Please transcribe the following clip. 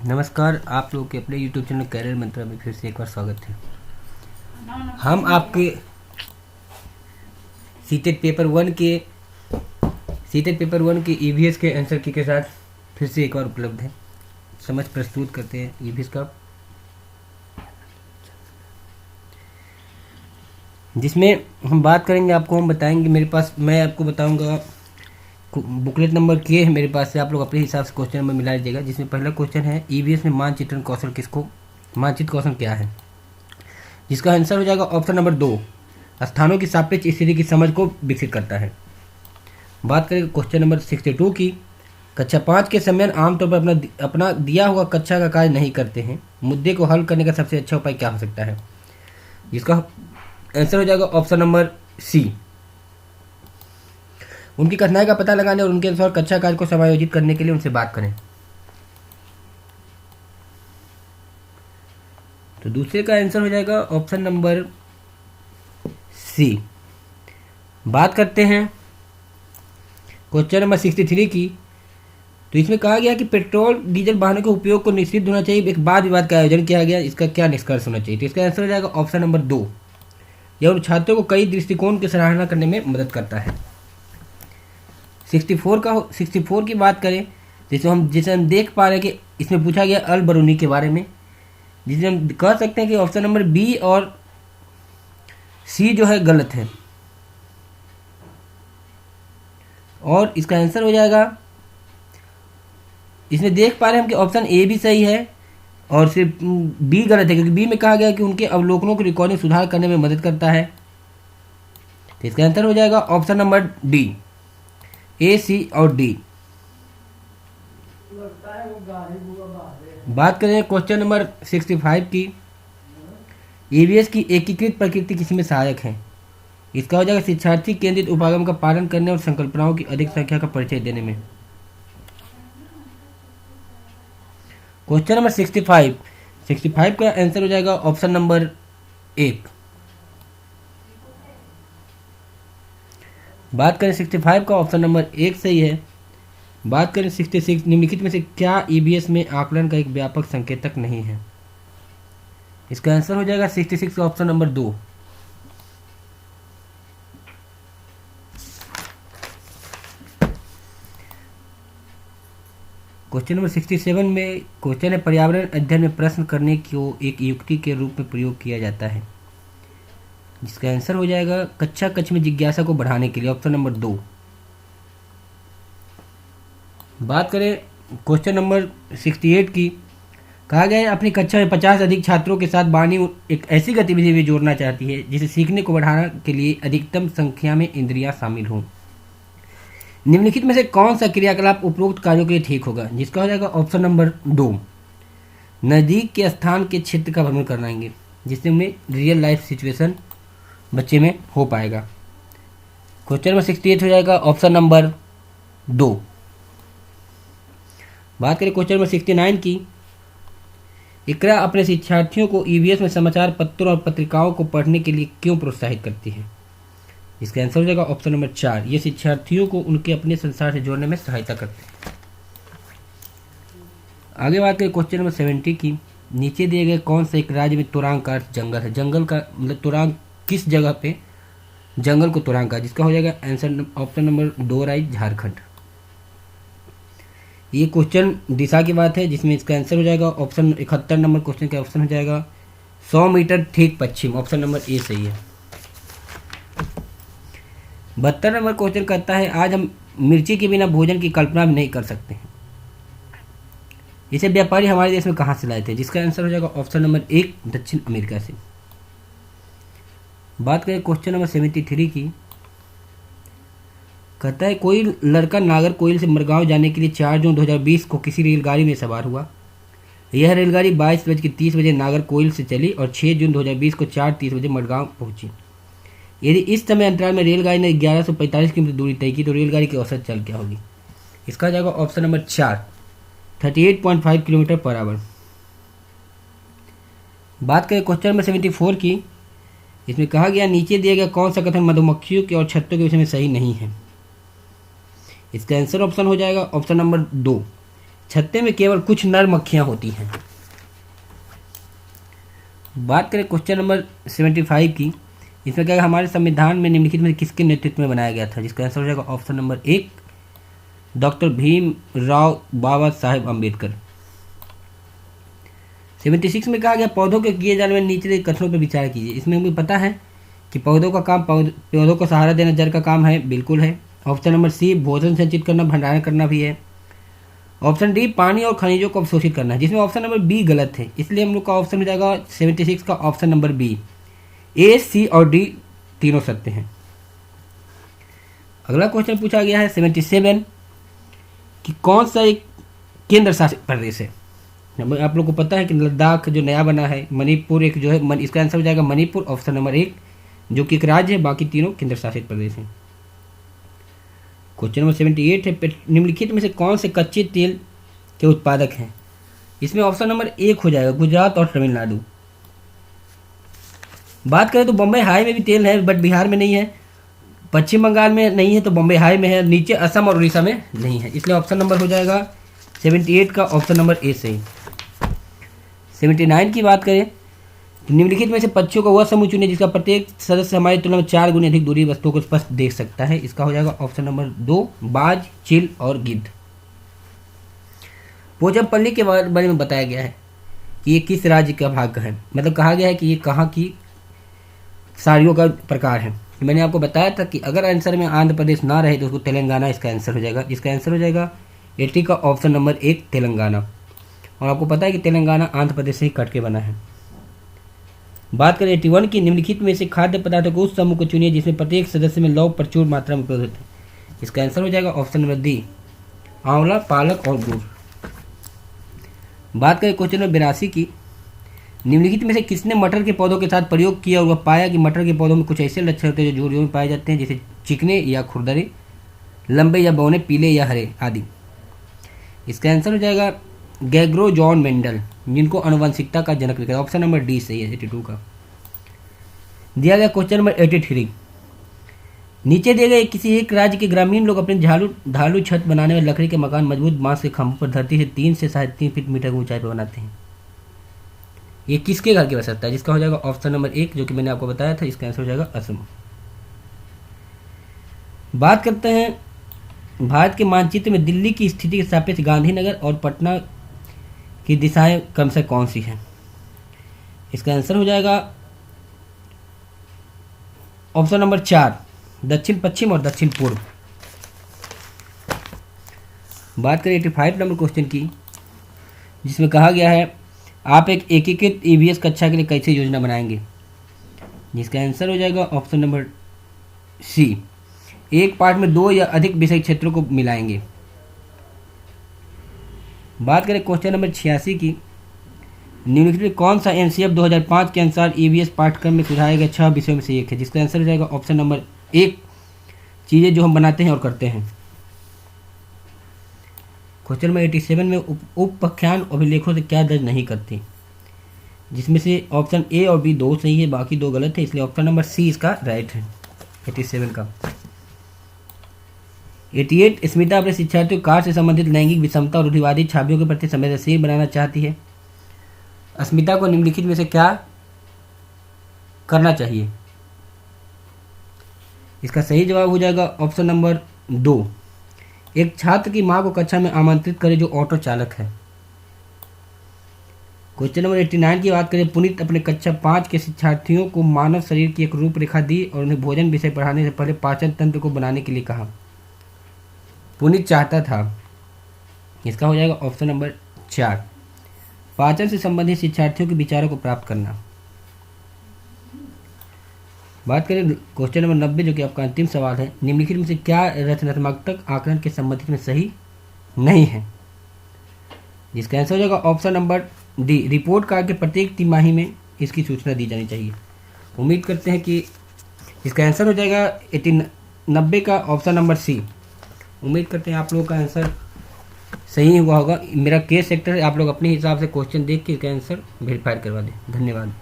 नमस्कार, आप लोगों के अपने YouTube चैनल कैरियर मंत्रा में फिर से एक बार स्वागत है। हम आपके सीटेट पेपर वन के ईवीएस के आंसर की के साथ फिर से एक बार उपलब्ध है। समझ प्रस्तुत करते हैं ईवीएस का, जिसमें हम बात करेंगे। हम बताएंगे, मैं आपको बताऊंगा। बुकलेट नंबर के है मेरे पास से, आप लोग अपने हिसाब से क्वेश्चन नंबर मिला लीजिएगा। जिसमें पहला क्वेश्चन है, ईवीएस में मानचित्रण कौशल मानचित्र कौशल क्या है, जिसका आंसर हो जाएगा ऑप्शन नंबर 2, स्थानों की सापेक्ष स्थिति की समझ को विकसित करता है। बात करें क्वेश्चन नंबर 62 की, कक्षा 5 के समय आमतौर पर अपना दिया हुआ कक्षा का कार्य नहीं करते हैं, मुद्दे को हल करने का सबसे अच्छा उपाय क्या हो सकता है, जिसका आंसर हो जाएगा ऑप्शन नंबर सी, उनकी कठिनाई का पता लगाने और उनके अनुसार कक्षा कार्य को समायोजित करने के लिए उनसे बात करें। तो दूसरे का आंसर हो जाएगा ऑप्शन नंबर सी। बात करते हैं क्वेश्चन नंबर 63 की। तो इसमें कहा गया कि पेट्रोल डीजल वाहनों के उपयोग को निषिद्ध होना चाहिए, एक वाद विवाद का आयोजन किया गया, इसका क्या निष्कर्ष होना चाहिए। तो इसका आंसर हो जाएगा ऑप्शन नंबर 2, यह उन छात्रों को कई दृष्टिकोण की सराहना करने में मदद करता है। 64 की बात करें, जिसे हम देख पा रहे हैं कि इसमें पूछा गया अल बरूनी के बारे में, जिसे हम कह सकते हैं कि ऑप्शन नंबर बी और सी जो है गलत है, और इसका आंसर हो जाएगा, इसमें देख पा रहे हैं हम कि ऑप्शन ए भी सही है और सिर्फ बी गलत है, क्योंकि बी में कहा गया कि उनके अवलोकनों की रिकॉर्डिंग सुधार करने में मदद करता है। तो इसका आंसर हो जाएगा ऑप्शन नंबर डी, ए, सी और डी। बात करें क्वेश्चन नंबर 65 की, ईवीएस की एकीकृत प्रकृति किसमें सहायक है, इसका हो जाएगा शिक्षार्थी केंद्रित उपागम का पालन करने और संकल्पनाओं की अधिक संख्या का परिचय देने में। क्वेश्चन नंबर 65 का आंसर हो जाएगा ऑप्शन नंबर 1। बात करें 65 का, ऑप्शन नंबर 1 सही है। बात करें 66, निम्नलिखित में से क्या ईवीएस में आकलन का एक व्यापक संकेतक नहीं है, इसका आंसर हो जाएगा 66 का ऑप्शन नंबर 2। क्वेश्चन नंबर 67 में क्वेश्चन है, पर्यावरण अध्ययन में प्रश्न करने को एक युक्ति के रूप में प्रयोग किया जाता है, जिसका आंसर हो जाएगा कक्ष में जिज्ञासा को बढ़ाने के लिए, ऑप्शन नंबर 2। बात करें क्वेश्चन नंबर 68 की, कहा गया है अपनी कक्षा में 50 अधिक छात्रों के साथ वाणी एक ऐसी गतिविधि में जोड़ना चाहती है जिसे सीखने को बढ़ाने के लिए अधिकतम संख्या में इंद्रियां शामिल हों। निम्नलिखित में से कौन सा क्रियाकलाप उपरोक्त कार्यों के लिए ठीक होगा, जिसका हो जाएगा ऑप्शन नंबर 2, नज़दीक के स्थान के क्षेत्र का भ्रमण कराएंगे, जिससे उन्हें रियल लाइफ सिचुएशन बच्चे में हो पाएगा। क्वेश्चन नंबर 68 हो जाएगा ऑप्शन नंबर 2। बात करें क्वेश्चन नंबर 69 की, इकरा अपने शिक्षार्थियों को ईवीएस में समाचार पत्रों और पत्रिकाओं को पढ़ने के लिए क्यों प्रोत्साहित करती है, इसका आंसर हो जाएगा ऑप्शन नंबर 4, ये शिक्षार्थियों को उनके अपने संसार से जोड़ने में सहायता करते हैं। आगे बात करें क्वेश्चन नंबर 70 की, नीचे दिए गए कौन सा एक राज्य में तुरांग का जंगल है, जंगल का मतलब तुरांग किस जगह पे जंगल को तुरांग का, जिसका हो जाएगा answer option number 2 right, Jharkhand. ये क्वेश्चन दिशा की बात है, जिसमें इसका आंसर हो जाएगा ऑप्शन 71 नंबर क्वेश्चन का ऑप्शन हो जाएगा 100 मीटर ठीक पश्चिम, ऑप्शन नंबर ए सही है। 72 नंबर क्वेश्चन कहता है, आज हम मिर्ची के बिना भोजन की कल्पना भी नहीं कर सकते हैं, इसे व्यापारी हमारे देश में कहाँ से लाए थे, जिसका आंसर हो जाएगा ऑप्शन नंबर 1, दक्षिण अमेरिका से। बात करें क्वेश्चन नंबर 73 की, कहता है कोई लड़का नागरकोइल से मरगांव जाने के लिए 4 जून 2020 को किसी रेलगाड़ी में सवार हुआ। यह रेलगाड़ी 22:30 बजे नागरकोइल से चली और 6 जून 2020 को 4:30 बजे मडगांव पहुंची। यदि इस समय अंतराल में रेलगाड़ी ने 1145 किलोमीटर दूरी तय की तो रेलगाड़ी की औसत चाल क्या होगी, इसका जाएगा option number 4, 38.5 kilometre per hour. बात करें क्वेश्चन नंबर 74 की, इसमें कहा गया नीचे दिया गया कौन सा कथन मधुमक्खियों के और छत्तों के विषय में सही नहीं है, इसका आंसर ऑप्शन हो जाएगा ऑप्शन नंबर 2, छत्ते में केवल कुछ नर मक्खियां होती हैं। बात करें क्वेश्चन नंबर 75 की, इसमें क्या है, हमारे संविधान में निम्नलिखित में किसके नेतृत्व में बनाया गया था, जिसका आंसर हो जाएगा option number 1 doctor Bhimrao Baba Saheb Ambedkar. 76 में कहा गया पौधों के किए जाने वाले नीचे कथनों पर विचार कीजिए। इसमें हमें पता है कि पौधों का काम पौधों को सहारा देना जड़ का काम है, बिल्कुल है। ऑप्शन नंबर सी भोजन संचित करना, भंडारण करना भी है। ऑप्शन डी पानी और खनिजों को अवशोषित करना है, जिसमें ऑप्शन नंबर बी गलत है, इसलिए हम लोग का ऑप्शन हो जाएगा 76 का ऑप्शन नंबर बी। ए, सी और डी तीनों सत्य हैं। अगला क्वेश्चन पूछा गया है 77 कि कौन सा एक केंद्र शासित प्रदेश है। आप लोग को पता है कि लद्दाख जो नया बना है, मणिपुर एक जो है, इसका आंसर हो जाएगा मणिपुर ऑप्शन नंबर 1, जो कि एक राज्य है, बाकी तीनों केंद्र शासित प्रदेश हैं। क्वेश्चन नंबर 78 है निम्नलिखित में से कौन से कच्चे तेल के उत्पादक हैं। इसमें ऑप्शन नंबर 1 हो जाएगा गुजरात और तमिलनाडु। बात करें तो बम्बई हाई में भी तेल है, बट बिहार में नहीं है, पश्चिम बंगाल में नहीं है तो बम्बई हाई में है, नीचे असम और उड़ीसा में नहीं है, इसलिए ऑप्शन नंबर हो जाएगा 78 का ऑप्शन नंबर ए सही। 79 की बात करें तो निम्नलिखित में से पक्षियों का वह समूह चुनिए जिसका प्रत्येक सदस्य हमारी तुलना में 4 गुनी अधिक दूरी वस्तुओं को स्पष्ट देख सकता है। इसका हो जाएगा ऑप्शन नंबर 2 बाज, चील और गिद्ध। पोचमपल्ली के बारे में बताया गया है कि ये किस राज्य का भाग है, मतलब कहा गया है कि ये कहाँ की साड़ियों का प्रकार है। मैंने आपको बताया था कि अगर आंसर में आंध्र प्रदेश ना रहे तो उसको तेलंगाना इसका आंसर हो जाएगा, जिसका आंसर हो जाएगा 80 का ऑप्शन नंबर 1 तेलंगाना। और आपको पता है कि तेलंगाना आंध्र प्रदेश से ही कट के बना है। बात करें 81 की, निम्नलिखित में से खाद्य पदार्थों को उस समूह को चुनिए जिसमें प्रत्येक सदस्य में लौह प्रचुर मात्रा में उपलब्ध है। इसका आंसर हो जाएगा ऑप्शन नंबर डी आंवला, पालक और गुड़। बात करें क्वेश्चन नंबर 82 की, निम्नलिखित में से किसने मटर के पौधों के साथ प्रयोग किया और वह पाया कि मटर के पौधों में कुछ ऐसे लक्षण होते हैं जो जोड़ियों में पाए जाते हैं, जैसे चिकने या खुरदरे, लंबे या बौने, पीले या हरे आदि। इसका आंसर हो जाएगा गैग्रो जॉन मेंडल, जिनको आनुवंशिकता का जनक लिखा है, ऑप्शन नंबर डी सही है 82 का। दिया गया क्वेश्चन नंबर 83, नीचे दिए गए किसी एक राज्य के ग्रामीण लोग अपने ढालू छत बनाने में लकड़ी के मकान मजबूत बांस के खंभों पर धरती से 3 से 3.5 फीट मीटर की ऊंचाई पर बनाते हैं। ये किसके घर की आवश्यकता है, जिसका हो जाएगा ऑप्शन नंबर 1, जो कि मैंने आपको बताया था, इसका आंसर हो जाएगा असम। बात करते हैं भारत के मानचित्र में दिल्ली की स्थिति के सापेक्ष गांधीनगर और पटना की दिशाएं कम से कौन सी हैं। इसका आंसर हो जाएगा ऑप्शन नंबर 4 दक्षिण पश्चिम और दक्षिण पूर्व। बात करें 85 नंबर क्वेश्चन की, जिसमें कहा गया है आप एक एकीकृत ईवीएस कक्षा के लिए कैसे योजना बनाएंगे। जिसका आंसर हो जाएगा ऑप्शन नंबर सी एक पाठ में 2 या अधिक विषय क्षेत्रों को मिलाएंगे। बात करें क्वेश्चन नंबर 86 की, निम्नलिखित में कौन सा एनसीएफ 2005 के अनुसार ईवीएस पाठ्यक्रम में सुझाए गए 6 विषयों में से एक है। जिसका आंसर हो जाएगा ऑप्शन नंबर 1 चीज़ें जो हम बनाते हैं और करते हैं। क्वेश्चन नंबर 87 में उपख्यान अभिलेखों से क्या दर्ज नहीं करते, जिसमें से ऑप्शन ए और बी 2 सही है, बाकी 2 गलत है, इसलिए ऑप्शन नंबर सी इसका राइट है 87 का। 88 स्मिता अपने शिक्षार्थियों को कार्य से संबंधित लैंगिक विषमता और रूढ़िवादी छवियों के प्रति संवेदनशील बनाना चाहती है। अस्मिता को निम्नलिखित में से क्या करना चाहिए। इसका सही जवाब हो जाएगा ऑप्शन नंबर 2 एक छात्र की मां को कक्षा में आमंत्रित करे जो ऑटो चालक है। क्वेश्चन नंबर 89 की बात करें, पुनीत अपने कक्षा 5 के शिक्षार्थियों को मानव शरीर की एक रूपरेखा दी और उन्हें भोजन विषय पढ़ाने से पहले पाचन तंत्र को बनाने के लिए कहा। पुनीत चाहता था, इसका हो जाएगा ऑप्शन नंबर 4 पाचन से संबंधित शिक्षार्थियों के विचारों को प्राप्त करना। बात करें क्वेश्चन नंबर 90 जो कि आपका अंतिम सवाल है, निम्नलिखित में से क्या रचनात्मक आकलन के संबंधित में सही नहीं है। जिसका आंसर हो जाएगा option number D report card के प्रत्येक तिमाही में इसकी सूचना दी जानी चाहिए। उम्मीद करते हैं कि इसका आंसर हो जाएगा 90 का ऑप्शन नंबर सी। उम्मीद करते हैं आप लोगों का आंसर सही हुआ होगा। मेरा केस सेक्टर आप लोग अपने हिसाब से क्वेश्चन देख के इसका आंसर वेरीफाई करवा दें। धन्यवाद।